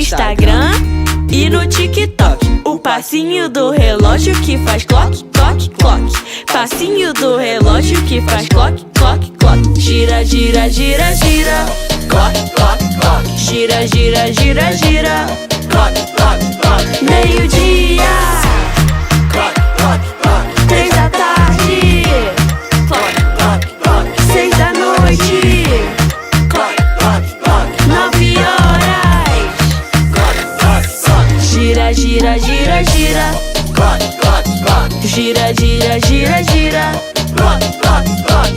Instagram e no TikTok. O passinho do relógio que faz clock, clock, clock. Passinho do relógio que faz clock, clock, clock. Gira, gira, gira, gira. Clock, clock, clock. Gira, gira, gira, gira. Clock, clock, clock. Meio-dia. Clock, clock, clock. 3 da tarde. Clock, clock, clock. 6 da noite. Clock, clock, clock. 9 horas. Clock, clock, clock. Gira, gira, gira, gira. Clock, clock, clock. Gira, gira, gira, gira. Clock, clock, clock.